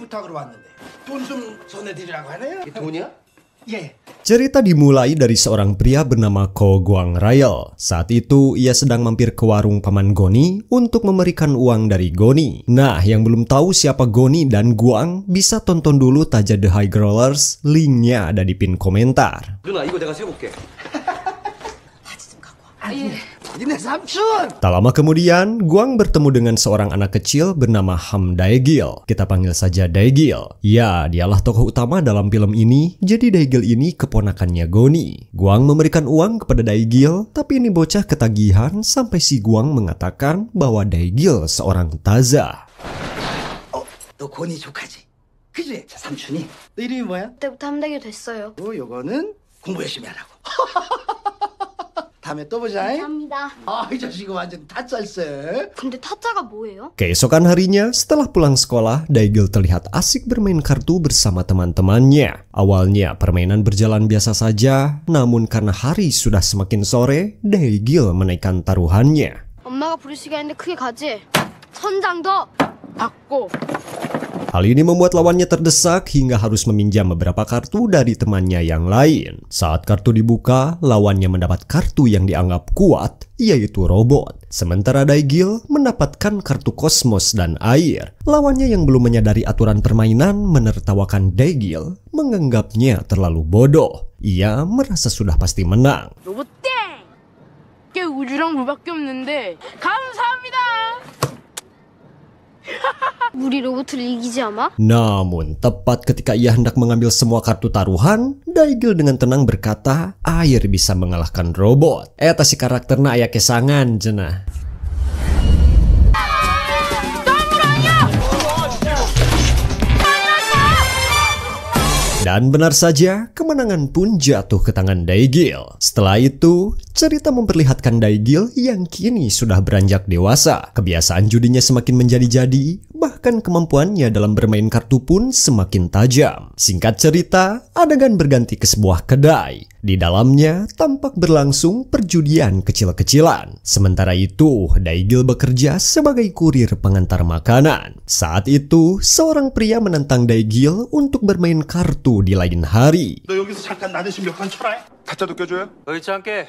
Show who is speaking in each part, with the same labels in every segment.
Speaker 1: 부탁으로 왔는데 돈 좀 전해드리라고 하네요.
Speaker 2: 돈이야?
Speaker 1: 예.
Speaker 3: Cerita dimulai dari seorang pria bernama Ko Guang Rael. Saat itu, ia sedang mampir ke warung Paman Goni untuk memberikan uang dari Goni. Nah, yang belum tahu siapa Goni dan Guang, bisa tonton dulu Taja The High Growlers, linknya ada di pin komentar.
Speaker 2: 누나 이거 내가 세볼게.
Speaker 1: 니네 삼촌.
Speaker 3: Tak lama kemudian, Guang bertemu dengan seorang anak kecil bernama Ham Daegil. Kita panggil saja Daegil. Ya, dialah tokoh utama dalam film ini, jadi Daegil ini keponakannya Goni. Guang memberikan uang kepada Daegil, tapi ini bocah ketagihan sampai si Guang mengatakan bahwa Daegil seorang taza.
Speaker 1: 너 고니 조카지? 그지? 자, 삼촌이. 너 이름이 뭐야?
Speaker 4: 그때부터 함대기 됐어요.
Speaker 1: 요거는 공부 열심히 하라고. 다음에 또 보자.
Speaker 4: 감사합니다.
Speaker 1: 이 자식은 완전 타짤세.
Speaker 4: 근데 타짜가 뭐예요?
Speaker 3: Keesokan harinya, setelah pulang sekolah, Daegil terlihat asik bermain kartu bersama teman-temannya. Awalnya, permainan berjalan biasa saja, namun karena hari sudah semakin sore, Daegil menaikkan taruhannya.
Speaker 4: 엄마가 부르시게 했는데 크게 가지? 천장 더! 받고!
Speaker 3: Hal ini membuat lawannya terdesak hingga harus meminjam beberapa kartu dari temannya yang lain. Saat kartu dibuka, lawannya mendapat kartu yang dianggap kuat, yaitu robot. Sementara Daegil mendapatkan kartu kosmos dan air. Lawannya yang belum menyadari aturan permainan menertawakan Daegil, menganggapnya terlalu bodoh. Ia merasa sudah pasti menang.
Speaker 5: 로봇 땡! 깨 우주랑 물밖에 없는데 감사합니다!
Speaker 4: 우리 로봇을 이기지 아마?
Speaker 3: Namun, tepat ketika ia hendak mengambil semua kartu taruhan, Daegil dengan tenang berkata, air bisa mengalahkan robot. Eta si karakterna aya kesangan, cenah. Dan benar saja, kemenangan pun jatuh ke tangan Daegil. Setelah itu, cerita memperlihatkan Daegil yang kini sudah beranjak dewasa. Kebiasaan judinya semakin menjadi-jadi, bahkan kemampuannya dalam bermain kartu pun semakin tajam. Singkat cerita, adegan berganti ke sebuah kedai. Di dalamnya tampak berlangsung perjudian kecil-kecilan. Sementara itu, Daegil bekerja sebagai kurir pengantar makanan. Saat itu, seorang pria menantang Daegil untuk bermain kartu di lain hari.
Speaker 6: 너 여기서 잠깐 나 대신 몇 판 쳐라.
Speaker 7: 타짜도 껴줘요?
Speaker 8: 의지 않게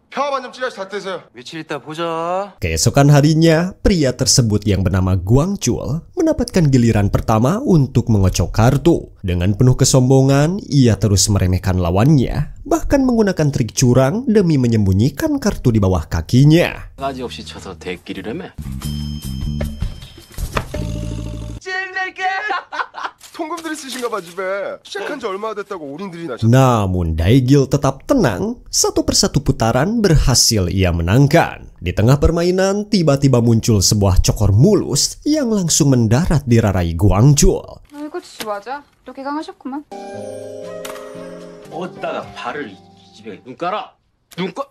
Speaker 7: 평화만 좀 찌라시 다 떼세요.
Speaker 8: 며칠 있다 보자.
Speaker 3: Keesokan harinya, pria tersebut yang bernama Guang Chul mendapatkan giliran pertama untuk mengocok kartu. Dengan penuh kesombongan, ia terus meremehkan lawannya, bahkan menggunakan trik curang demi menyembunyikan kartu di bawah kakinya.
Speaker 8: 가지 없이 쳐서 대끼리라며.
Speaker 7: 통금들이 쓰신가 봐 집에. 시작한 지 얼마 됐다고 올인들이 나셨.
Speaker 3: Namun Daegil tetap tenang, satu persatu putaran berhasil ia menangkan. Di tengah permainan, tiba-tiba muncul sebuah cokor mulus yang langsung mendarat di rarai Guang Chul.
Speaker 5: 이거 진짜 맞아? 또 개강하셨구만.
Speaker 8: 어디다가 발을 이 집에 눈 깔아. 눈 깔.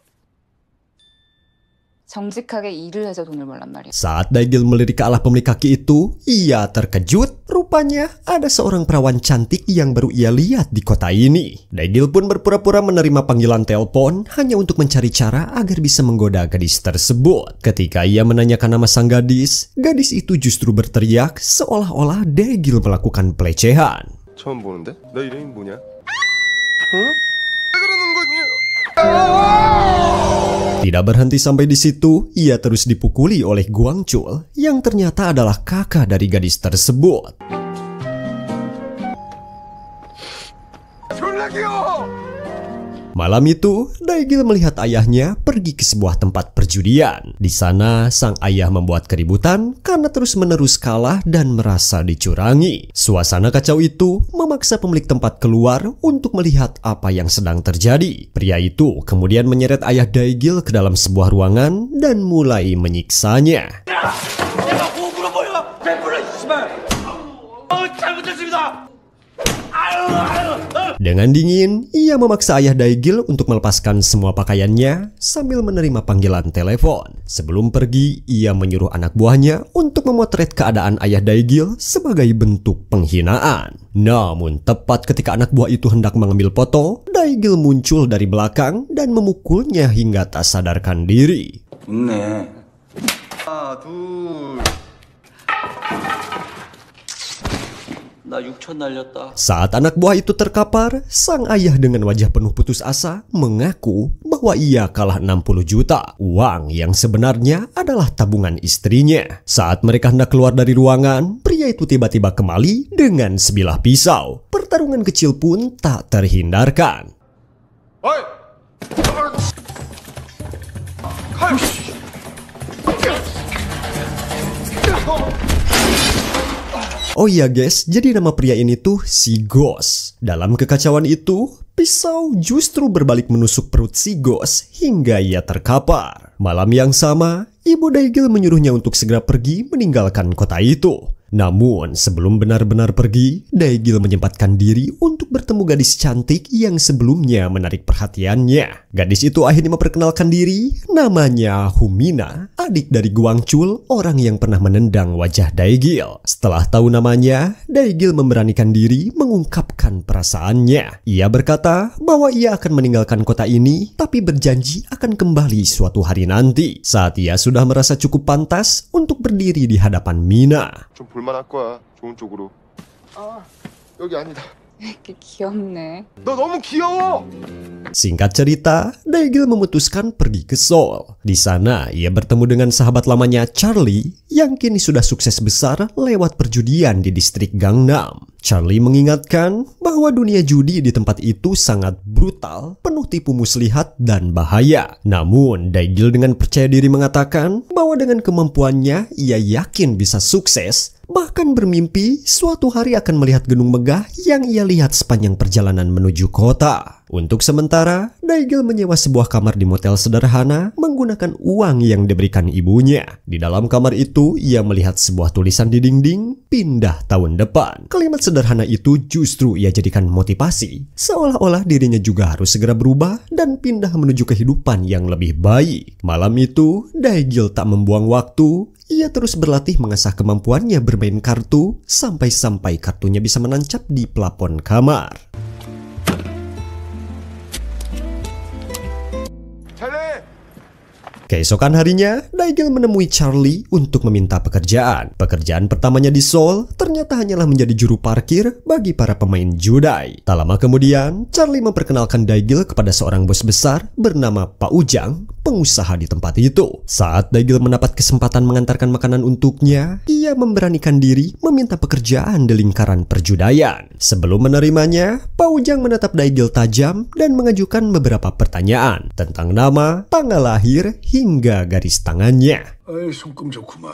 Speaker 5: 정직하게 일을 해서 돈을 벌란 말이야.
Speaker 3: Saat Daegil melirik ke arah pemilik kaki itu, ia terkejut. Rupanya ada seorang perawan cantik yang baru ia lihat di kota ini. Daegil pun berpura-pura menerima panggilan telepon hanya untuk mencari cara agar bisa menggoda gadis tersebut. Ketika ia menanyakan nama sang gadis, gadis itu justru berteriak seolah-olah Daegil melakukan pelecehan.
Speaker 7: 처음 보는데? 너 이름이 뭐냐? 어? 왜 그러는 거니?
Speaker 3: Tidak berhenti sampai di situ, ia terus dipukuli oleh Guang Chul yang ternyata adalah kakak dari gadis tersebut.
Speaker 7: 졸라 귀여워!
Speaker 3: Malam itu, Daegil melihat ayahnya pergi ke sebuah tempat perjudian. Di sana, sang ayah membuat keributan karena terus-menerus kalah dan merasa dicurangi. Suasana kacau itu memaksa pemilik tempat keluar untuk melihat apa yang sedang terjadi. Pria itu kemudian menyeret ayah Daegil ke dalam sebuah ruangan dan mulai menyiksanya. Dengan dingin, ia memaksa ayah Daegil untuk melepaskan semua pakaiannya sambil menerima panggilan telepon. Sebelum pergi, ia menyuruh anak buahnya untuk memotret keadaan ayah Daegil sebagai bentuk penghinaan. Namun, tepat ketika anak buah itu hendak mengambil foto, Daegil muncul dari belakang dan memukulnya hingga tak sadarkan diri.
Speaker 7: 하나, 둘.
Speaker 8: 나 6천 날렸다.
Speaker 3: Saat anak buah itu terkapar, sang ayah dengan wajah penuh putus asa mengaku bahwa ia kalah 60 juta, uang yang sebenarnya adalah tabungan istrinya. Saat mereka hendak keluar dari ruangan, pria itu tiba-tiba kembali dengan sebilah pisau. Pertarungan kecil pun tak terhindarkan. Oh iya guys, jadi nama pria ini tuh si Ghost. Dalam kekacauan itu, pisau justru berbalik menusuk perut si Ghost hingga ia terkapar. Malam yang sama, ibu Daigil menyuruhnya untuk segera pergi meninggalkan kota itu. Namun sebelum benar-benar pergi, Daigil menyempatkan diri untuk bertemu gadis cantik yang sebelumnya menarik perhatiannya. Gadis itu akhirnya memperkenalkan diri, namanya Humina, adik dari Guangchul, orang yang pernah menendang wajah Daigil. Setelah tahu namanya, Daigil memberanikan diri mengungkapkan perasaannya. Ia berkata bahwa ia akan meninggalkan kota ini, tapi berjanji akan kembali suatu hari nanti, saat ia sudah merasa cukup pantas untuk berdiri di hadapan Mina.
Speaker 7: 좀 볼만할 거야. 좋은 쪽으로. 여기 아니다.
Speaker 2: 이렇게 귀엽네.
Speaker 7: 너 너무 귀여워.
Speaker 3: Singkat cerita, Daigil memutuskan pergi ke Seoul. Di sana, ia bertemu dengan sahabat lamanya Charlie yang kini sudah sukses besar lewat perjudian di distrik Gangnam. Charlie mengingatkan bahwa dunia judi di tempat itu sangat brutal, penuh tipu muslihat dan bahaya. Namun, Daigil dengan percaya diri mengatakan bahwa dengan kemampuannya, ia yakin bisa sukses. Bahkan bermimpi suatu hari akan melihat gedung megah yang ia lihat sepanjang perjalanan menuju kota. Untuk sementara, Daigil menyewa sebuah kamar di motel sederhana menggunakan uang yang diberikan ibunya. Di dalam kamar itu, ia melihat sebuah tulisan di dinding, pindah tahun depan. Kalimat sederhana itu justru ia jadikan motivasi, seolah-olah dirinya juga harus segera berubah dan pindah menuju kehidupan yang lebih baik. Malam itu, Daigil tak membuang waktu. Ia terus berlatih mengasah kemampuannya bermain kartu sampai-sampai kartunya bisa menancap di plafon kamar. Keesokan harinya, Daigil menemui Charlie untuk meminta pekerjaan. Pekerjaan pertamanya di Seoul ternyata hanyalah menjadi juru parkir bagi para pemain judai. Tak lama kemudian, Charlie memperkenalkan Daigil kepada seorang bos besar bernama Pak Ujang, pengusaha di tempat itu. Saat Daigil mendapat kesempatan mengantarkan makanan untuknya, ia memberanikan diri meminta pekerjaan di lingkaran perjudaian. Sebelum menerimanya, Pak Ujang menatap Daigil tajam dan mengajukan beberapa pertanyaan tentang nama, tanggal lahir, hingga garis tangannya.
Speaker 6: 손금 좋구만.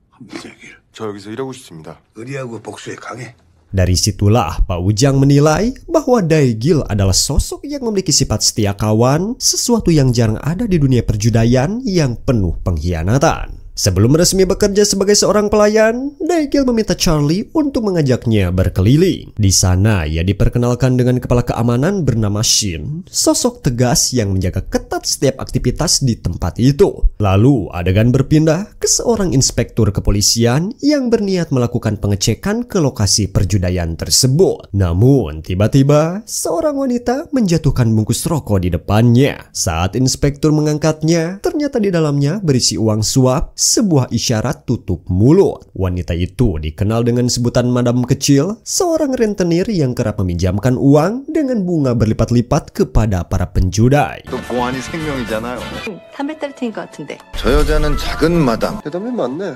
Speaker 6: 한문재길.
Speaker 7: 저 여기서 일하고 싶습니다.
Speaker 6: 의리하고 복수에 강해.
Speaker 3: Dari situlah Pak Ujang menilai bahwa Daigil adalah sosok yang memiliki sifat setia kawan, sesuatu yang jarang ada di dunia perjudaian yang penuh pengkhianatan. Sebelum resmi bekerja sebagai seorang pelayan, Daigil meminta Charlie untuk mengajaknya berkeliling. Di sana, ia diperkenalkan dengan kepala keamanan bernama Shin, sosok tegas yang menjaga ketat setiap aktivitas di tempat itu. Lalu, adegan berpindah ke seorang inspektur kepolisian yang berniat melakukan pengecekan ke lokasi perjudaian tersebut. Namun, tiba-tiba, seorang wanita menjatuhkan bungkus rokok di depannya. Saat inspektur mengangkatnya, ternyata di dalamnya berisi uang suap, sebuah isyarat tutup mulut. Wanita itu dikenal dengan sebutan Madam Kecil, seorang rentenir yang kerap meminjamkan uang dengan bunga berlipat-lipat kepada para penjudai.
Speaker 9: 또 보안이 생명이잖아요.
Speaker 2: 담배 딸 테인 것 같은데.
Speaker 9: 저 여자는 작은 마담.
Speaker 7: 대답이 맞네.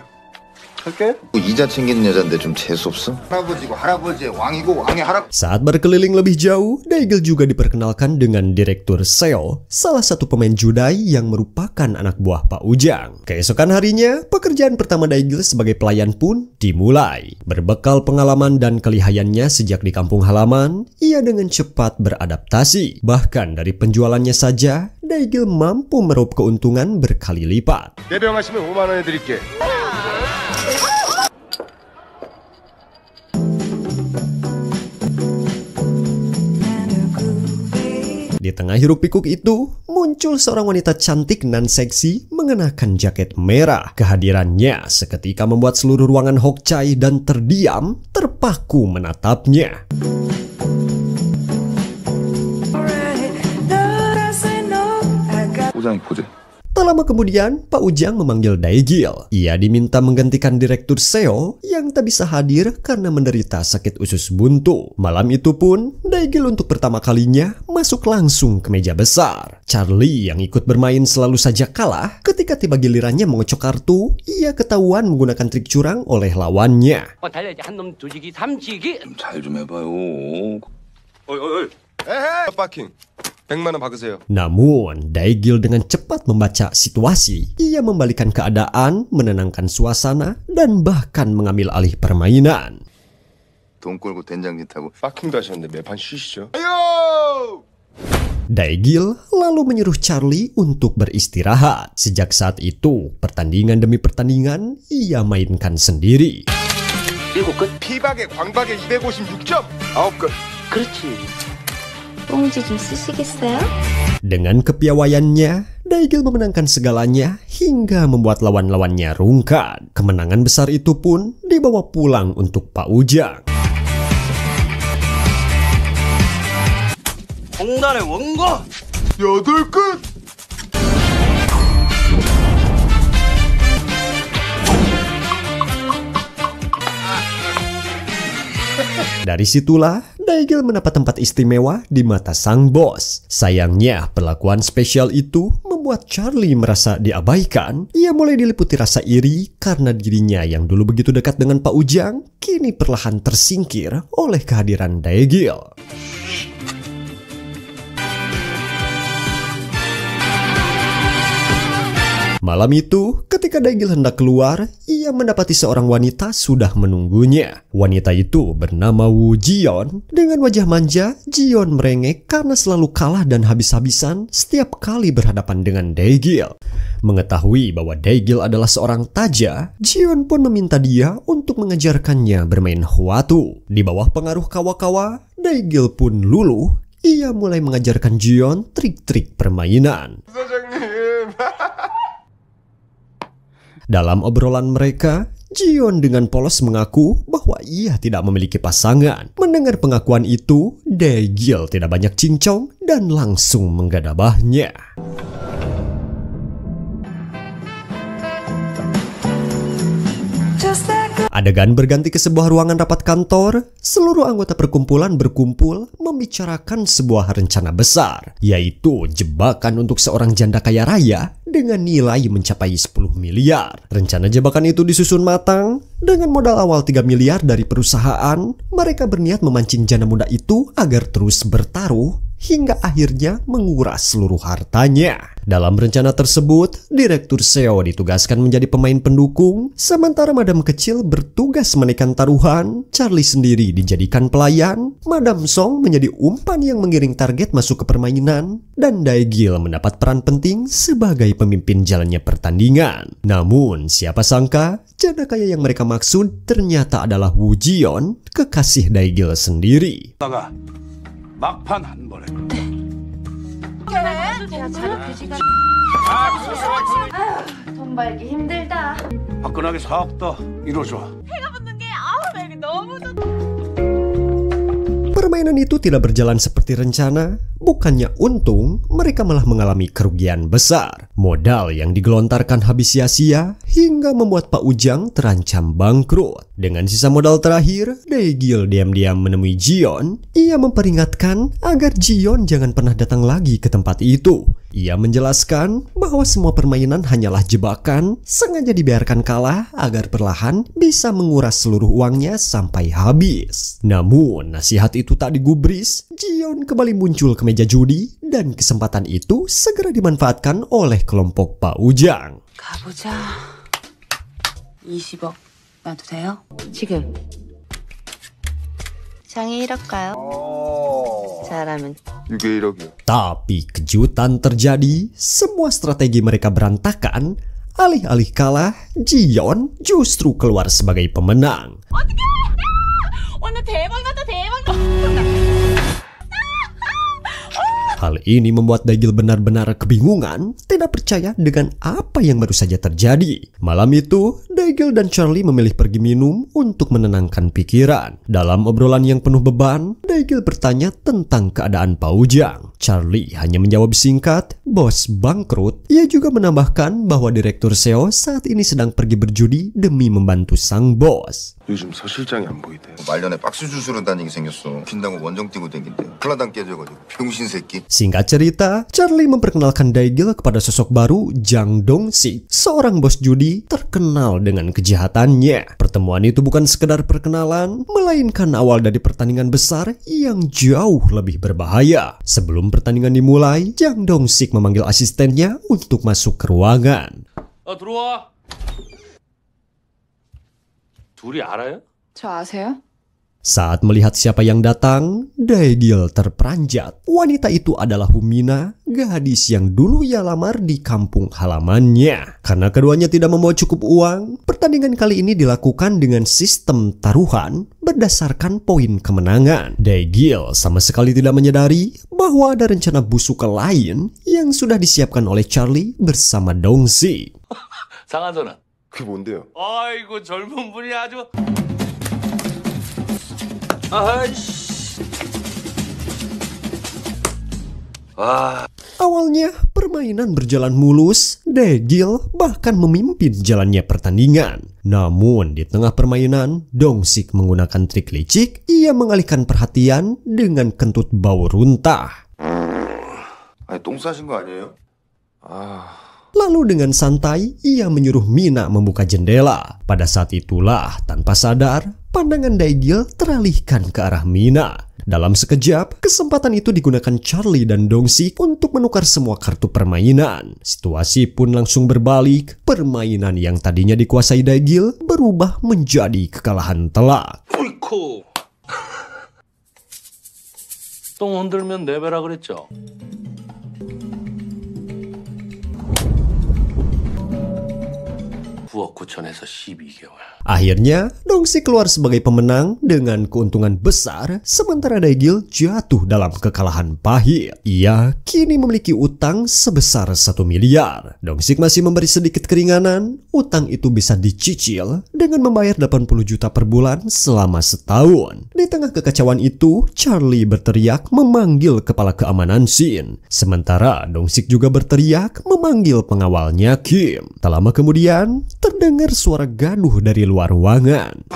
Speaker 7: 할게.
Speaker 9: 이자 챙기는 여잔데 좀 재수 없어? 할아버지고 할아버지의 왕이고 왕의 할아버지.
Speaker 3: Saat berkeliling lebih jauh, Daigil juga diperkenalkan dengan Direktur Seo, salah satu pemain judai yang merupakan anak buah Pak Ujang. Keesokan harinya, pekerjaan pertama Daigil sebagai pelayan pun dimulai. Berbekal pengalaman dan kelihayannya sejak di kampung halaman, ia dengan cepat beradaptasi. Bahkan dari penjualannya saja, Daigil mampu meraup keuntungan berkali lipat.
Speaker 7: 내병하시면 5만 원 해드릴게.
Speaker 3: Di tengah hiruk-pikuk itu, muncul seorang wanita cantik nan seksi mengenakan jaket merah. Kehadirannya seketika membuat seluruh ruangan Hokchai dan terdiam, terpaku menatapnya.
Speaker 9: 포장이 포제.
Speaker 3: Tak lama kemudian, Pak Ujang memanggil Daegil. Ia diminta menggantikan Direktur Seo yang tak bisa hadir karena menderita sakit usus buntu. Malam itu pun, Daegil untuk pertama kalinya masuk langsung ke meja besar. Charlie yang ikut bermain selalu saja kalah. Ketika tiba gilirannya mengocok kartu, ia ketahuan menggunakan trik curang oleh lawannya.
Speaker 6: 잘 좀 해봐요.
Speaker 7: 에헤 파킹 100만 원 받으세요.
Speaker 3: Namun, Daegil dengan cepat membaca situasi. Ia membalikan keadaan, menenangkan suasana, dan bahkan mengambil alih permainan.
Speaker 9: 돈 꼴고 된장짓 하고
Speaker 7: 파킹도 하셨는데 매판 쉬시죠. 아유!
Speaker 3: Daegil lalu menyuruh Charlie untuk beristirahat. Sejak saat itu, pertandingan demi pertandingan, ia mainkan sendiri.
Speaker 7: 피박에 광박에 256점 9끝.
Speaker 2: 그렇지. 뽕지 좀 쓰시겠어요?
Speaker 3: Dengan kepiawaiannya, Daegil memenangkan segalanya hingga membuat lawan-lawannya rungkat. Kemenangan besar itu pun dibawa pulang untuk Pak Ujang.
Speaker 8: 공단의 원고
Speaker 7: 8끝.
Speaker 3: Dari situlah, Daegil mendapat tempat istimewa di mata sang bos. Sayangnya, perlakuan spesial itu membuat Charlie merasa diabaikan. Ia mulai diliputi rasa iri karena dirinya yang dulu begitu dekat dengan Pak Ujang, kini perlahan tersingkir oleh kehadiran Daegil. Malam itu, ketika Daegil hendak keluar, ia mendapati seorang wanita sudah menunggunya. Wanita itu bernama Woo Jion. Dengan wajah manja, Jion merengek karena selalu kalah dan habis-habisan setiap kali berhadapan dengan Daegil. Mengetahui bahwa Daegil adalah seorang taja, Jion pun meminta dia untuk mengajarkannya bermain hwatu. Di bawah pengaruh kawa-kawa, Daegil pun luluh. Ia mulai mengajarkan Jion trik-trik permainan. Dalam obrolan mereka, Jion dengan polos mengaku bahwa ia tidak memiliki pasangan. Mendengar pengakuan itu, Daegil tidak banyak cincong dan langsung menggadabahnya. Adegan berganti ke sebuah ruangan rapat kantor. Seluruh anggota perkumpulan berkumpul membicarakan sebuah rencana besar, yaitu jebakan untuk seorang janda kaya raya dengan nilai mencapai 10 miliar. Rencana jebakan itu disusun matang. Dengan modal awal 3 miliar dari perusahaan, mereka berniat memancing janda muda itu agar terus bertaruh hingga akhirnya menguras seluruh hartanya. Dalam rencana tersebut, Direktur Seo ditugaskan menjadi pemain pendukung, sementara Madam Kecil bertugas menaikkan taruhan, Charlie sendiri dijadikan pelayan, Madam Song menjadi umpan yang mengiring target masuk ke permainan, dan Daegil mendapat peran penting sebagai pemimpin jalannya pertandingan. Namun, siapa sangka, janda kaya yang mereka maksud ternyata adalah Woo Jion, kekasih Daegil sendiri.
Speaker 6: 막판 한 번에.
Speaker 2: 돈 벌기 힘들다.
Speaker 6: 화끈하게 사업도 이루어줘.
Speaker 3: Permainan itu tidak berjalan seperti rencana. Bukannya untung, mereka malah mengalami kerugian besar. Modal yang digelontarkan habis sia-sia hingga membuat Pak Ujang terancam bangkrut. Dengan sisa modal terakhir, Daegil diam-diam menemui Jion. Ia memperingatkan agar Jion jangan pernah datang lagi ke tempat itu. Ia menjelaskan bahwa semua permainan hanyalah jebakan, sengaja dibiarkan kalah agar perlahan bisa menguras seluruh uangnya sampai habis. Namun, nasihat itu tak digubris. Jion kembali muncul ke meja judi dan kesempatan itu segera dimanfaatkan oleh kelompok Pak Ujang.
Speaker 2: 가보자. 20억 놔도 돼요? 지금. 장이 1억가요? 잘하면.
Speaker 9: 이게 1억이요.
Speaker 3: Tapi kejutan terjadi, semua strategi mereka berantakan. Alih-alih kalah, Jion justru keluar sebagai pemenang.
Speaker 2: 오늘 대박 났다 대박.
Speaker 3: Hal ini membuat Daegil benar-benar kebingungan, tidak percaya dengan apa yang baru saja terjadi. Malam itu, Daegil dan Charlie memilih pergi minum untuk menenangkan pikiran. Dalam obrolan yang penuh beban, Daegil bertanya tentang keadaan Pak Ujang. Charlie hanya menjawab singkat, "Bos bangkrut." Ia juga menambahkan bahwa Direktur Seo saat ini sedang pergi berjudi demi membantu sang bos.
Speaker 7: 요즘 서 실장이 안 보이대.
Speaker 9: 말년에 박스 주스러 다니게 생겼어. 킨다고 원정 뛰고 댕긴대. 클라당 깨져가지고 병신 새끼.
Speaker 3: Singkat cerita, Charlie memperkenalkan Daegil kepada sosok baru Jang Dong-sik, seorang bos judi terkenal dengan kejahatannya. Pertemuan itu bukan sekedar perkenalan, melainkan awal dari pertandingan besar yang jauh lebih berbahaya. Sebelum pertandingan dimulai, Jang Dong-sik memanggil asistennya untuk masuk ke ruangan.
Speaker 8: 들어와. 둘이 알아요?
Speaker 2: 저 아세요?
Speaker 3: Saat melihat siapa yang datang, Daegil terperanjat. Wanita itu adalah Humina, gadis yang dulu ia lamar di kampung halamannya. Karena keduanya tidak membawa cukup uang, pertandingan kali ini dilakukan dengan sistem taruhan berdasarkan poin kemenangan. Daegil sama sekali tidak menyadari bahwa ada rencana busuk lain yang sudah disiapkan oleh Charlie bersama Dong-sik.
Speaker 8: 상한선은?
Speaker 7: 그게 뭔데요?
Speaker 8: 아이고 젊은 분이 아주. 아이씨. 와.
Speaker 3: Awalnya permainan berjalan mulus, Daegil bahkan memimpin jalannya pertandingan. Namun di tengah permainan, Dong-sik menggunakan trik licik. Ia mengalihkan perhatian dengan kentut bau runtah.
Speaker 9: 아니 똥 싸신 거 아니에요?
Speaker 3: Lalu dengan santai, ia menyuruh Mina membuka jendela. Pada saat itulah, tanpa sadar, pandangan Daegil teralihkan ke arah Mina. Dalam sekejap, kesempatan itu digunakan Charlie dan Dong-sik untuk menukar semua kartu permainan. Situasi pun langsung berbalik. Permainan yang tadinya dikuasai Daegil berubah menjadi kekalahan telak.
Speaker 8: 어이쿠. 똥 흔들면 내배라 그랬죠? 부엌 9천에서 12개월.
Speaker 3: Akhirnya, Dong-sik keluar sebagai pemenang dengan keuntungan besar, sementara Daegil jatuh dalam kekalahan pahit. Ia kini memiliki utang sebesar 1 miliar. Dong-sik masih memberi sedikit keringanan. Utang itu bisa dicicil dengan membayar 80 juta per bulan selama setahun. Di tengah kekacauan itu, Charlie berteriak memanggil kepala keamanan Shin. Sementara Dong-sik juga berteriak memanggil pengawalnya Kim. Tak lama kemudian, terdengar suara gaduh dari luar ruangan.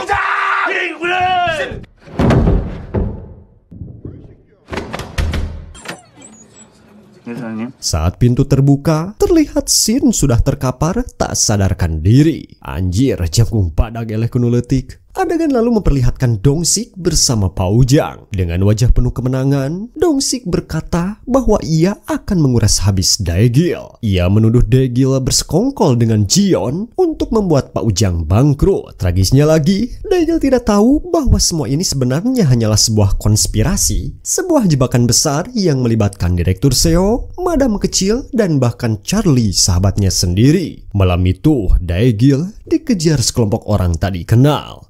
Speaker 3: Saat pintu terbuka, terlihat Shin sudah terkapar tak sadarkan diri. Anjir, jangkung padag eleh kuno letik. Adegan lalu memperlihatkan Dong-sik bersama Pak Ujang. Dengan wajah penuh kemenangan, Dong-sik berkata bahwa ia akan menguras habis Daegil. Ia menuduh Daegil bersekongkol dengan Jion untuk membuat Pak Ujang bangkrut. Tragisnya lagi, Daegil tidak tahu bahwa semua ini sebenarnya hanyalah sebuah konspirasi. Sebuah jebakan besar yang melibatkan Direktur Seo, Madam Kecil, dan bahkan Charlie sahabatnya sendiri. Malam itu, Daegil dikejar sekelompok orang tak dikenal.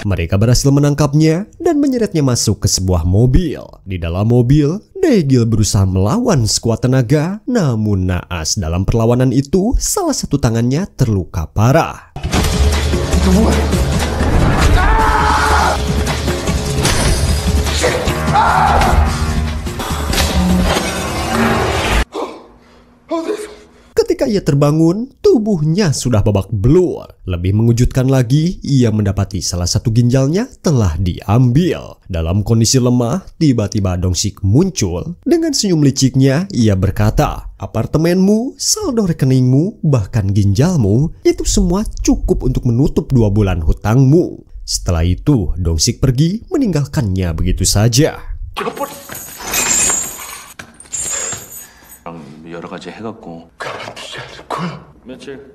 Speaker 3: Mereka berhasil menangkapnya dan menyeretnya masuk ke sebuah mobil. Di dalam mobil, Daegil berusaha melawan sekuat tenaga, namun naas dalam perlawanan itu, salah satu tangannya terluka parah. Ketika ia terbangun, tubuhnya sudah babak belur. Lebih mengejutkan lagi, ia mendapati salah satu ginjalnya telah diambil. Dalam kondisi lemah, tiba-tiba Dong-sik muncul. Dengan senyum liciknya, ia berkata, "Apartemenmu, saldo rekeningmu, bahkan ginjalmu, itu semua cukup untuk menutup 2 bulan hutangmu." Setelah itu, Dong-sik pergi meninggalkannya begitu saja.
Speaker 8: 여러 가지 해갖고 며칠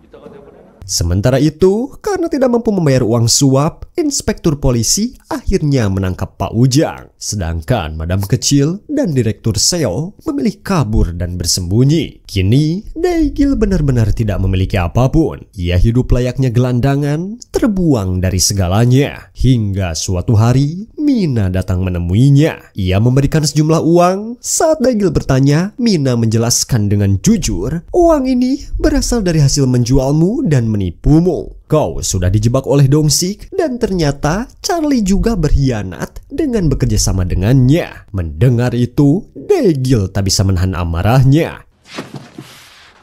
Speaker 8: 이따가 돼버려.
Speaker 3: Sementara itu, karena tidak mampu membayar uang suap, inspektur polisi akhirnya menangkap Pak Ujang. Sedangkan Madam Kecil dan Direktur Seo memilih kabur dan bersembunyi. Kini, Daegil benar-benar tidak memiliki apapun. Ia hidup layaknya gelandangan, terbuang dari segalanya. Hingga suatu hari, Mina datang menemuinya. Ia memberikan sejumlah uang. Saat Daegil bertanya, Mina menjelaskan dengan jujur, uang ini berasal dari hasil menjualmu dan menipumu. Kau sudah dijebak oleh Dong-sik dan ternyata Charlie juga berkhianat dengan bekerja sama dengannya. Mendengar itu, Daegil tak bisa menahan amarahnya.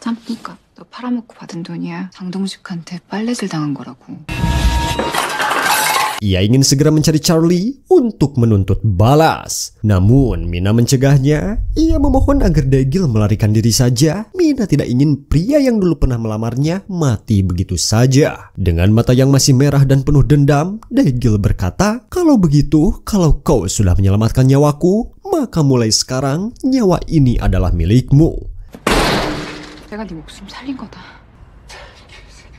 Speaker 10: 짬뽕값 너 팔아먹고 받은 돈이야. 장동식한테 빨래질 당한 거라고.
Speaker 3: Ia ingin segera mencari Charlie untuk menuntut balas. Namun Mina mencegahnya. Ia memohon agar Daegil melarikan diri saja. Mina tidak ingin pria yang dulu pernah melamarnya mati begitu saja. Dengan mata yang masih merah dan penuh dendam, Daegil berkata, kalau begitu, kalau kau sudah menyelamatkan nyawaku, maka mulai sekarang nyawa ini adalah milikmu.
Speaker 10: 내가 네 목숨 살린 거다.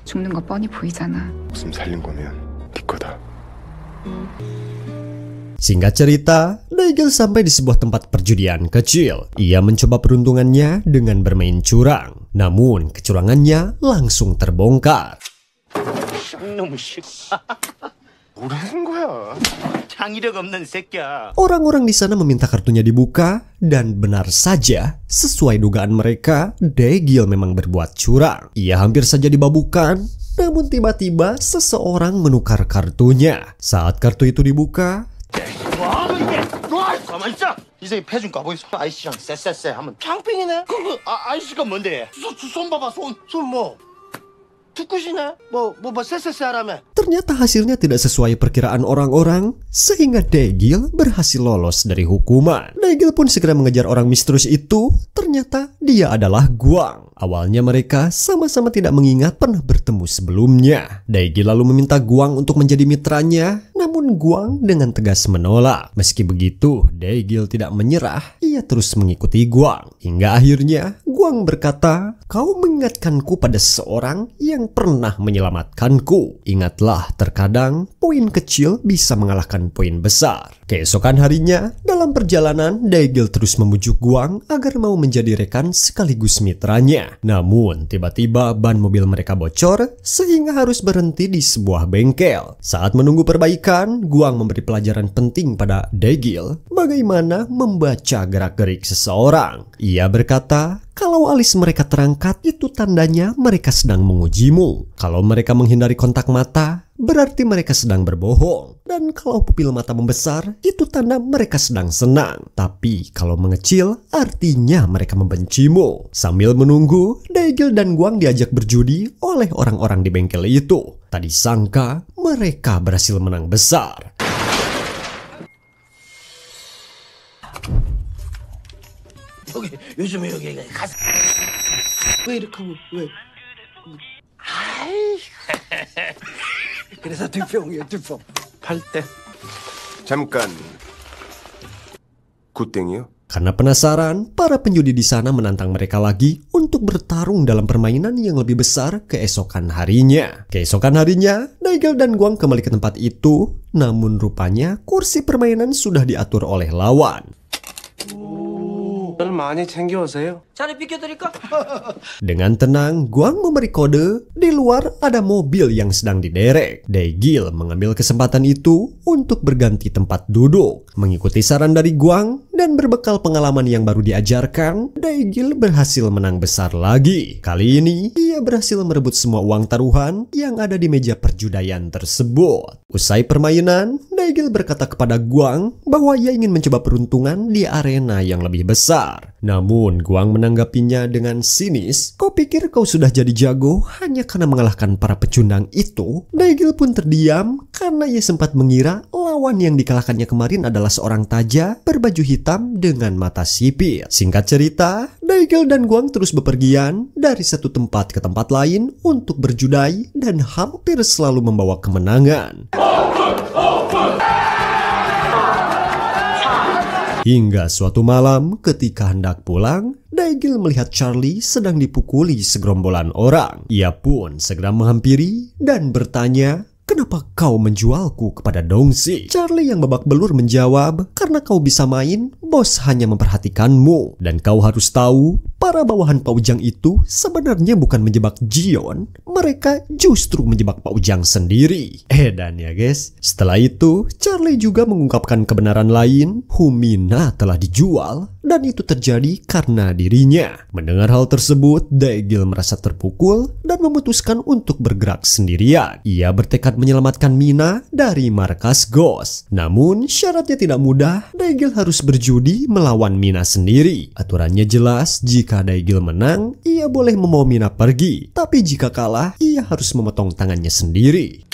Speaker 10: 죽는 거 뻔히 보이잖아.
Speaker 7: 목숨 살린 거면 네 거다.
Speaker 3: Singkat cerita, Daegil sampai di sebuah tempat perjudian kecil. Ia mencoba peruntungannya dengan bermain curang. Namun, kecurangannya langsung terbongkar. Orang-orang di sana meminta kartunya dibuka, dan benar saja, sesuai dugaan mereka, Daegil memang berbuat curang. Ia hampir saja dibabukan. Namun tiba-tiba seseorang menukar kartunya. Saat kartu itu dibuka,
Speaker 1: 이제 패준 까보이소. 아이씨랑 쎄쎄쎄 하면 창핑이네. 그 아이씨가 뭔데? 손 봐봐 손 뭐. 투쿠시네? 뭐 쎄쎄쎄 하라며.
Speaker 3: ternyata hasilnya tidak sesuai perkiraan orang-orang, sehingga Daegil berhasil lolos dari hukuman. Daegil pun segera mengejar orang misterius itu. Ternyata dia adalah Guang. Awalnya mereka sama-sama tidak mengingat pernah bertemu sebelumnya. Daegil lalu meminta Guang untuk menjadi mitranya, namun Guang dengan tegas menolak. Meski begitu, Daegil tidak menyerah. Ia terus mengikuti Guang. Hingga akhirnya Guang berkata, kau mengingatkanku pada seseorang yang pernah menyelamatkanku. Ingatlah, terkadang poin kecil bisa mengalahkan poin besar. Keesokan harinya, dalam perjalanan, Daegil terus membujuk Guang agar mau menjadi rekan sekaligus mitranya. Namun, tiba-tiba ban mobil mereka bocor sehingga harus berhenti di sebuah bengkel. Saat menunggu perbaikan, Guang memberi pelajaran penting pada Daegil bagaimana membaca gerak-gerik seseorang. Ia berkata, kalau alis mereka terangkat, itu tandanya mereka sedang mengujimu. Kalau mereka menghindari kontak mata, berarti mereka sedang berbohong. Dan kalau pupil mata membesar, itu tanda mereka sedang senang. Tapi kalau mengecil, artinya mereka membencimu. Sambil menunggu, Daegil dan Guang diajak berjudi oleh orang-orang di bengkel itu. Tak disangka, mereka berhasil menang besar.
Speaker 1: 요즘에 여기 가서 왜 이렇게 하고 왜? 아이 그래서 두병이에요 두병
Speaker 7: 8대. 잠깐. 9땡이요?
Speaker 3: Karena penasaran, para penjudi di sana menantang mereka lagi untuk bertarung dalam permainan yang lebih besar keesokan harinya. Keesokan harinya, Daegil dan Guang kembali ke tempat itu, namun rupanya kursi permainan sudah diatur oleh lawan.
Speaker 7: 많이 챙겨오세요.
Speaker 1: 자리 비켜드릴까?
Speaker 3: Dengan tenang, Guang memberi kode. Di luar ada mobil yang sedang diderek. Daegil mengambil kesempatan itu untuk berganti tempat duduk. Mengikuti saran dari Guang dan berbekal pengalaman yang baru diajarkan, Daegil berhasil menang besar lagi. Kali ini, ia berhasil merebut semua uang taruhan yang ada di meja perjudian tersebut. Usai permainan, Daegil berkata kepada Guang bahwa ia ingin mencoba peruntungan di arena yang lebih besar. Namun Guang menanggapinya dengan sinis, kau pikir kau sudah jadi jago hanya karena mengalahkan para pecundang itu? Daegil pun terdiam karena ia sempat mengira lawan yang dikalahkannya kemarin adalah seorang taja berbaju hitam dengan mata sipit. Singkat cerita, Daegil dan Guang terus bepergian dari satu tempat ke tempat lain untuk berjudai dan hampir selalu membawa kemenangan. Hingga suatu malam ketika hendak pulang, Daegil melihat Charlie sedang dipukuli segerombolan orang. Ia pun segera menghampiri dan bertanya, "Kenapa kau menjualku kepada Dongsi?" Charlie yang babak belur menjawab, "Karena kau bisa main, bos hanya memperhatikanmu. Dan kau harus tahu, para bawahan Pak Ujang itu sebenarnya bukan menjebak Jion. Mereka justru menjebak Pak Ujang sendiri." Dan ya guys, setelah itu Charlie juga mengungkapkan kebenaran lain. Mina telah dijual dan itu terjadi karena dirinya. Mendengar hal tersebut, Daegil merasa terpukul dan memutuskan untuk bergerak sendirian. Ia bertekad menyelamatkan Mina dari markas Ghost. Namun syaratnya tidak mudah. Daegil harus berjudi melawan Mina sendiri. Aturannya jelas, jika Daegil menang, ia boleh membawa Mina pergi. Tapi jika kalah, ia harus memotong tangannya sendiri.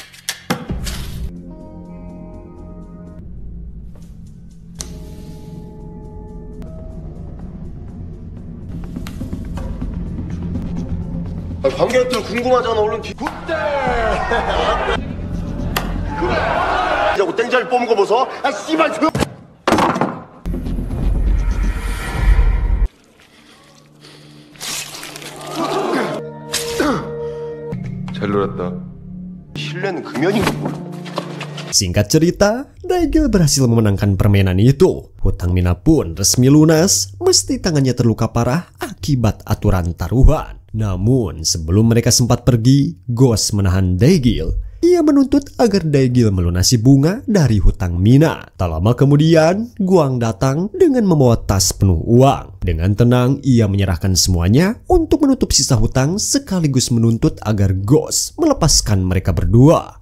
Speaker 7: 관객들 궁금하잖아. 얼른 굿대. 그래. 자고 땡자리 뽑은 거 보소. 아 씨발 그. 잘 놀았다. 실내는 금연인가 뭐.
Speaker 3: Singkat cerita, Daegil berhasil memenangkan permainan itu. Hutang Mina pun resmi lunas, meski tangannya terluka parah akibat aturan taruhan. Namun sebelum mereka sempat pergi, Ghost menahan Daegil. Ia menuntut agar Daegil melunasi bunga dari hutang Mina. Tak lama kemudian, Guang datang dengan membawa tas penuh uang. Dengan tenang, ia menyerahkan semuanya untuk menutup sisa hutang sekaligus menuntut agar Ghost melepaskan mereka berdua.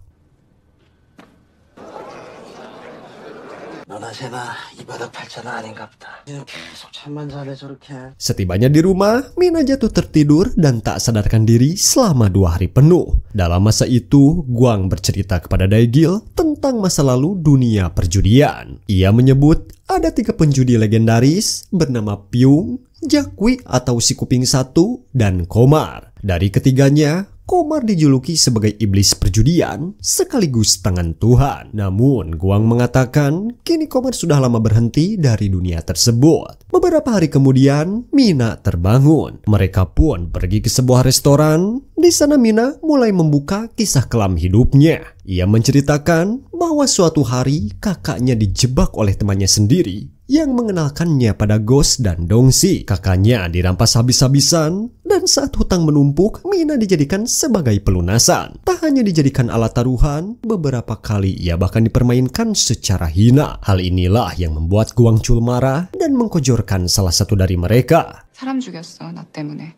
Speaker 1: 너나 쟤나 이 바닥 팔자는 아닌가 보다. 얘는 계속 잠만 자네 저렇게.
Speaker 3: Setibanya di rumah, Mina jatuh tertidur dan tak sadarkan diri selama 2 hari penuh. Dalam masa itu, Guang bercerita kepada Daegil tentang masa lalu dunia perjudian. Ia menyebut ada 3 penjudi legendaris bernama Pyung, Jakwi atau si kuping satu, dan Komar. Dari ketiganya, Komar dijuluki sebagai iblis perjudian sekaligus tangan Tuhan. Namun Guang mengatakan kini Komar sudah lama berhenti dari dunia tersebut. Beberapa hari kemudian Mina terbangun. Mereka pun pergi ke sebuah restoran. Di sana Mina mulai membuka kisah kelam hidupnya. Ia menceritakan bahwa suatu hari kakaknya dijebak oleh temannya sendiri yang mengenalkannya pada Ghost dan Dongsi. Kakaknya dirampas habis-habisan dan saat hutang menumpuk, Mina dijadikan sebagai pelunasan. Tak hanya dijadikan alat taruhan, beberapa kali ia bahkan dipermainkan secara hina. Hal inilah yang membuat Guang Chul marah dan mengkojorkan salah satu dari mereka.
Speaker 10: 사람 죽였어, 나 때문에.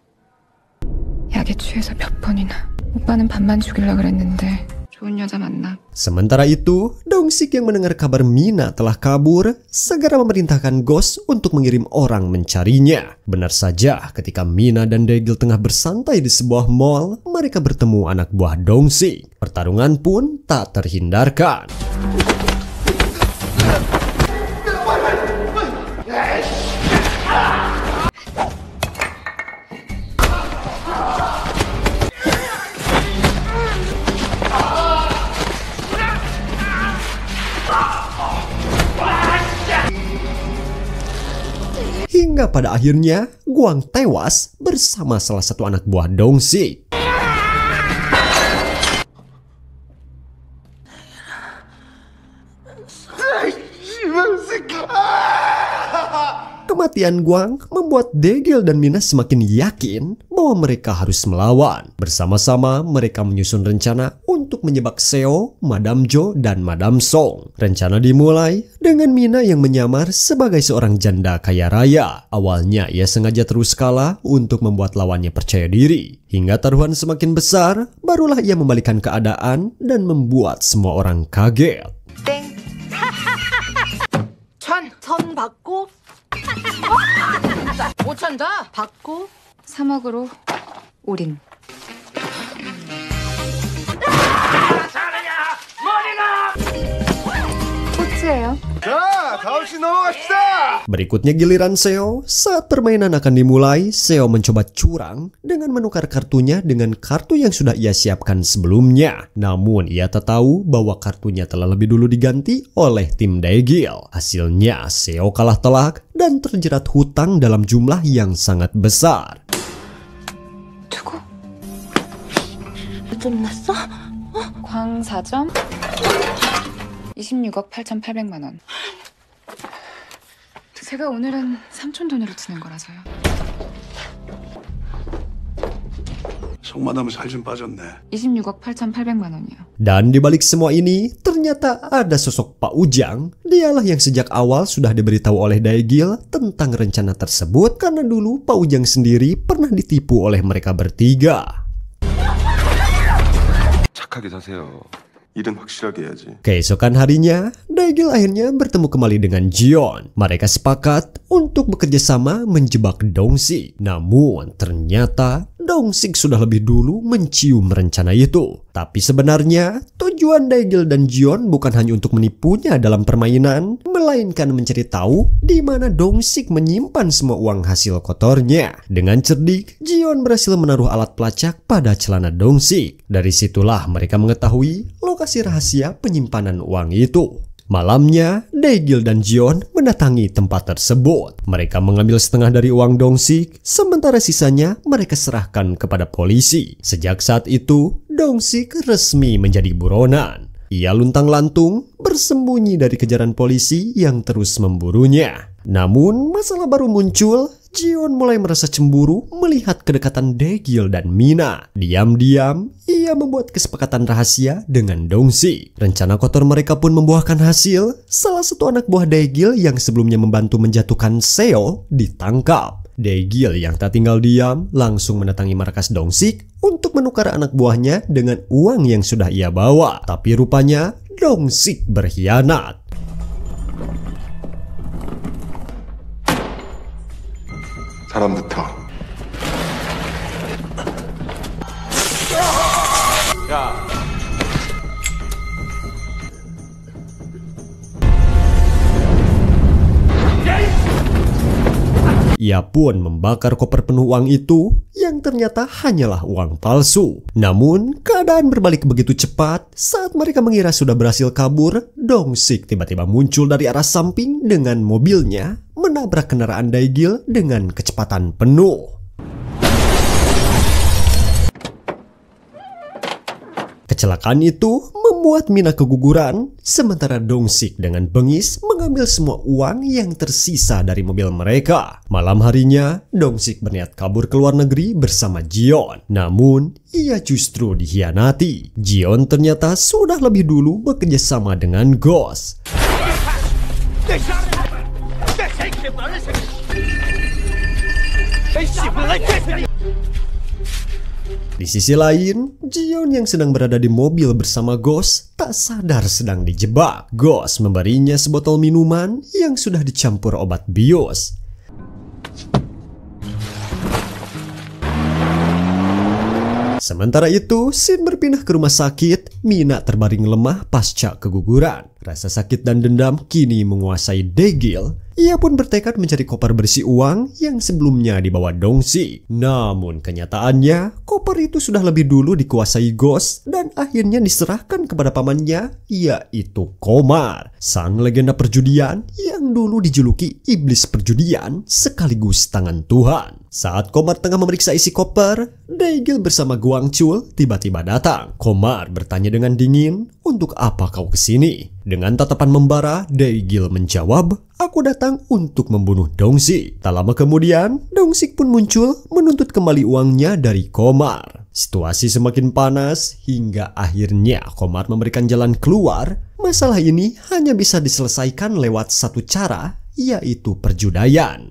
Speaker 10: 약에 취해서 몇 번이나. 오빠는 반만 죽이려고 그랬는데 좋은 여자 만나.
Speaker 3: Sementara itu, Dongsik yang mendengar kabar Mina telah kabur, segera memerintahkan Ghost untuk mengirim orang mencarinya. Benar saja, ketika Mina dan Daegil tengah bersantai di sebuah mall, mereka bertemu anak buah Dongsik. Pertarungan pun tak terhindarkan. Hingga pada akhirnya Guang tewas bersama salah satu anak buah Dongsik. Kematian Guang membuat Daegil dan Mina semakin yakin bahwa mereka harus melawan. Bersama-sama mereka menyusun rencana untuk menyebak Seo, Madame Jo, dan Madame Song. Rencana dimulai dengan Mina yang menyamar sebagai seorang janda kaya raya. Awalnya ia sengaja terus kalah untuk membuat lawannya percaya diri. Hingga taruhan semakin besar, barulah ia membalikan keadaan dan membuat semua orang kaget.
Speaker 2: 땡. 천 받고 5천 더 받고
Speaker 10: 3억으로 올인. 코치예요.
Speaker 7: 자, 다음 씬 넘어갑시다.
Speaker 3: Berikutnya giliran Seo. Saat permainan akan dimulai, Seo mencoba curang dengan menukar kartunya dengan kartu yang sudah ia siapkan sebelumnya. Namun ia tak tahu bahwa kartunya telah lebih dulu diganti oleh tim Daegil. Hasilnya Seo kalah telak dan terjerat hutang dalam jumlah yang sangat besar.
Speaker 10: 두고?
Speaker 2: 끝났어?
Speaker 10: 광 4점? 26억 8,800만 원. 제가 오늘은 삼촌 돈으로 치는 거라서요.
Speaker 6: 속마담은 살 좀 빠졌네.
Speaker 10: 26억 8,800만 원이요.
Speaker 3: Dan dibalik semua ini, ternyata ada sosok Pak Ujang. Dialah yang sejak awal sudah diberitahu oleh Daegil tentang rencana tersebut karena dulu Pak Ujang sendiri pernah ditipu oleh mereka bertiga.
Speaker 7: 착하게 사세요. 일은 확실하게 해야지.
Speaker 3: Keesokan harinya, Daegil akhirnya bertemu kembali dengan Jion. Mereka sepakat untuk bekerja sama menjebak Dong-sik. Namun ternyata Dong-sik sudah lebih dulu mencium rencana itu. Tapi sebenarnya tujuan Daegil dan Jion bukan hanya untuk menipunya dalam permainan, melainkan mencari tahu di mana Dong-sik menyimpan semua uang hasil kotornya. Dengan cerdik, Jion berhasil menaruh alat pelacak pada celana Dong-sik. Dari situlah mereka mengetahui lokasi rahasia penyimpanan uang itu. Malamnya, Daegil dan Jion mendatangi tempat tersebut. Mereka mengambil setengah dari uang Dong-sik, sementara sisanya mereka serahkan kepada polisi. Sejak saat itu, Dong-sik resmi menjadi buronan. Ia luntang-lantung bersembunyi dari kejaran polisi yang terus memburunya. Namun, masalah baru muncul. Jion mulai merasa cemburu melihat kedekatan Daegil dan Mina. Diam-diam, ia membuat kesepakatan rahasia dengan Dong-sik. Rencana kotor mereka pun membuahkan hasil. Salah satu anak buah Daegil yang sebelumnya membantu menjatuhkan Seo ditangkap. Daegil yang tak tinggal diam langsung mendatangi markas Dong-sik untuk menukar anak buahnya dengan uang yang sudah ia bawa. Tapi rupanya Dong-sik berkhianat.
Speaker 7: 사람부터.
Speaker 3: Ia pun membakar koper penuh uang itu yang ternyata hanyalah uang palsu. Namun, keadaan berbalik begitu cepat. Saat mereka mengira sudah berhasil kabur, Dong-sik tiba-tiba muncul dari arah samping dengan mobilnya, menabrak kendaraan Daegil dengan kecepatan penuh. Kecelakaan itu membuat Mina keguguran, sementara Dong-sik dengan bengis mengambil semua uang yang tersisa dari mobil mereka. Malam harinya, Dong-sik berniat kabur ke luar negeri bersama Jion. Namun, ia justru dikhianati. Jion ternyata sudah lebih dulu bekerja sama dengan Ghost. Di sisi lain, Jion yang sedang berada di mobil bersama Ghost tak sadar sedang dijebak. Ghost memberinya sebotol minuman yang sudah dicampur obat bius. Sementara itu, Shin berpindah ke rumah sakit. Mina terbaring lemah pasca keguguran. Rasa sakit dan dendam kini menguasai Daegil. Ia pun bertekad mencari koper berisi uang yang sebelumnya dibawa Dong-sik. Namun kenyataannya, koper itu sudah lebih dulu dikuasai Ghost dan akhirnya diserahkan kepada pamannya, yaitu Komar, sang legenda perjudian yang dulu dijuluki iblis perjudian sekaligus tangan Tuhan. Saat Komar tengah memeriksa isi koper, Daegil bersama Gwangchul tiba-tiba datang. Komar bertanya dengan dingin, "Untuk apa kau kesini?" Dengan tatapan membara, Daegil menjawab, "Aku datang untuk membunuh Dong-sik." Tak lama kemudian, Dong-sik pun muncul menuntut kembali uangnya dari Komar. Situasi semakin panas hingga akhirnya Komar memberikan jalan keluar. Masalah ini hanya bisa diselesaikan lewat satu cara, yaitu perjudian.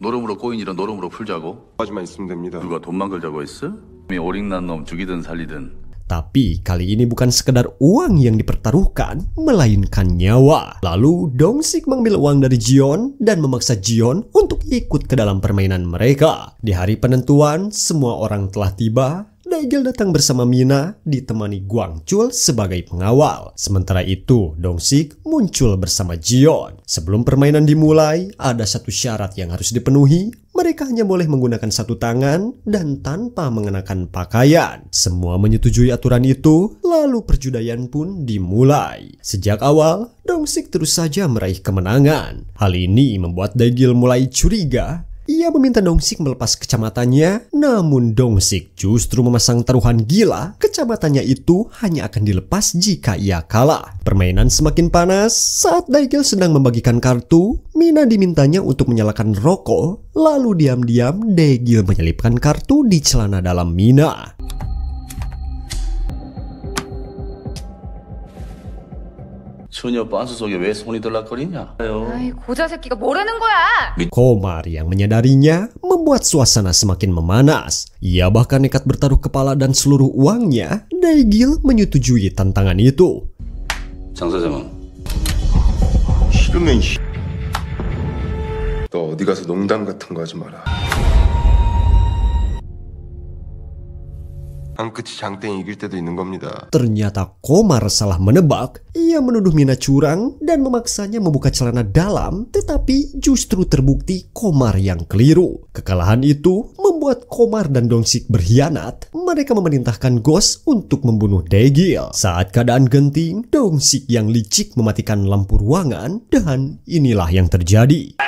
Speaker 8: 노름으로 꼬인 일은 노름으로 풀자고?
Speaker 7: 까지만 있으면 됩니다.
Speaker 8: 누가 돈만 걸자고 했어? 오링난 놈 죽이든 살리든.
Speaker 3: Tapi kali ini bukan sekedar uang yang dipertaruhkan, melainkan nyawa. Lalu Dong-sik mengambil uang dari Jion dan memaksa Jion untuk ikut ke dalam permainan mereka. Di hari penentuan, semua orang telah tiba Daegil datang bersama Mina ditemani Gwangchul sebagai pengawal. Sementara itu, Dong-sik muncul bersama Jion. Sebelum permainan dimulai, ada satu syarat yang harus dipenuhi. Mereka hanya boleh menggunakan satu tangan dan tanpa mengenakan pakaian. Semua menyetujui aturan itu, lalu perjudian pun dimulai. Sejak awal, Dong-sik terus saja meraih kemenangan. Hal ini membuat Daegil mulai curiga. Ia meminta Dong-sik melepas kacamatannya, namun Dong-sik justru memasang taruhan gila. Kacamatannya itu hanya akan dilepas jika ia kalah. Permainan semakin panas saat Daegil sedang membagikan kartu. Mina dimintanya untuk menyalakan rokok, lalu diam-diam Daegil menyelipkan kartu di celana dalam Mina.
Speaker 8: 처녀 빤스 속에 왜 손이 들락거리냐?
Speaker 10: 아이, 고자 새끼가 뭐라는 거야?
Speaker 3: Komar yang menyadarinya membuat suasana semakin memanas. Ia bahkan nekat bertaruh kepala dan seluruh uangnya. Daegil menyetujui tantangan itu.
Speaker 8: 장 사장은
Speaker 7: 싫으면 너 어디 가서 농담 같은 거 하지 마라. 한 끝이 장땡이 이길 때도 있는 겁니다.
Speaker 3: Ternyata Komar salah menebak. Ia menuduh Mina curang dan memaksanya membuka celana dalam, tetapi justru terbukti Komar yang keliru. Kekalahan itu membuat Komar dan Dong-sik berkhianat. Mereka memerintahkan Ghost untuk membunuh Daegil. Saat keadaan genting, Dong-sik yang licik mematikan lampu ruangan, dan inilah yang terjadi.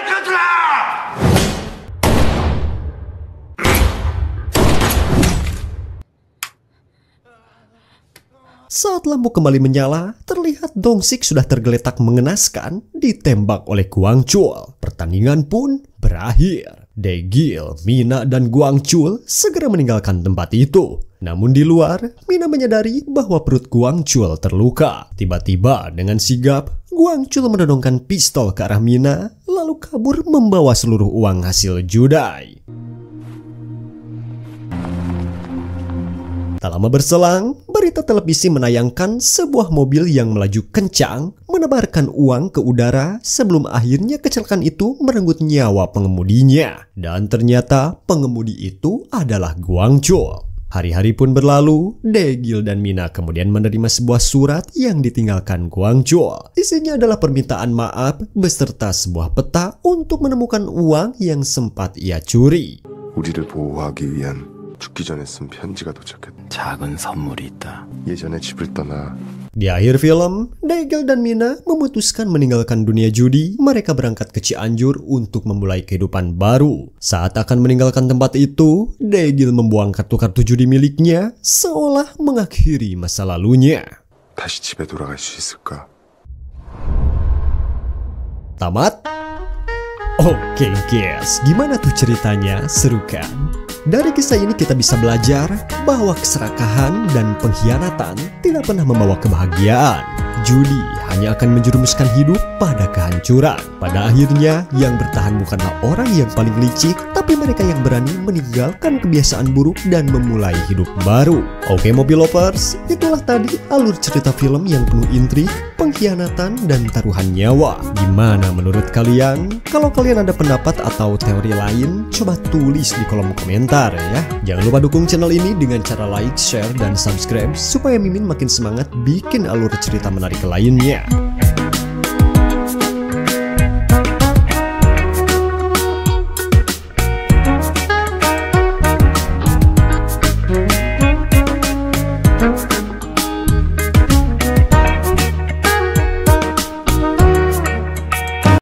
Speaker 3: Saat lampu kembali menyala, terlihat Dong-sik sudah tergeletak mengenaskan ditembak oleh Gwangchul. Pertandingan pun berakhir. Daegil, Mina, dan Gwangchul segera meninggalkan tempat itu. Namun di luar, Mina menyadari bahwa perut Gwangchul terluka. Tiba-tiba dengan sigap, Gwangchul menodongkan pistol ke arah Mina, lalu kabur membawa seluruh uang hasil judai. Tak lama berselang, berita televisi menayangkan sebuah mobil yang melaju kencang menebarkan uang ke udara sebelum akhirnya kecelakaan itu merenggut nyawa pengemudinya. Dan ternyata pengemudi itu adalah Gwangchul. Hari-hari pun berlalu, Daegil dan Mina kemudian menerima sebuah surat yang ditinggalkan Gwangchul. Isinya adalah permintaan maaf beserta sebuah peta untuk menemukan uang yang sempat ia curi.
Speaker 7: 우리를 보호하기 위한 죽기 전에 쓴 편지가 도착했다.
Speaker 6: 작은 선물이 있다.
Speaker 7: 예전에 집을 떠나
Speaker 3: Di akhir film, Daegil dan Mina memutuskan meninggalkan dunia judi. Mereka berangkat ke Cianjur untuk memulai kehidupan baru. Saat akan meninggalkan tempat itu, Daegil membuang kartu-kartu judi miliknya seolah mengakhiri masa lalunya.
Speaker 7: 다시 집에 돌아갈 수 있을까?
Speaker 3: Tamat? Oke guys, gimana tuh ceritanya? Seru kan? Dari kisah ini kita bisa belajar bahwa keserakahan dan pengkhianatan tidak pernah membawa kebahagiaan. Judi hanya akan menjerumuskan hidup pada kehancuran. Pada akhirnya, yang bertahan bukanlah orang yang paling licik, tapi mereka yang berani meninggalkan kebiasaan buruk dan memulai hidup baru. Oke Mobil Lovers, itulah tadi alur cerita film yang penuh intrik, pengkhianatan, dan taruhan nyawa. Gimana menurut kalian? Kalau kalian ada pendapat atau teori lain, coba tulis di kolom komentar ya. Jangan lupa dukung channel ini dengan cara like, share, dan subscribe supaya Mimin makin semangat bikin alur cerita menarik lainnya.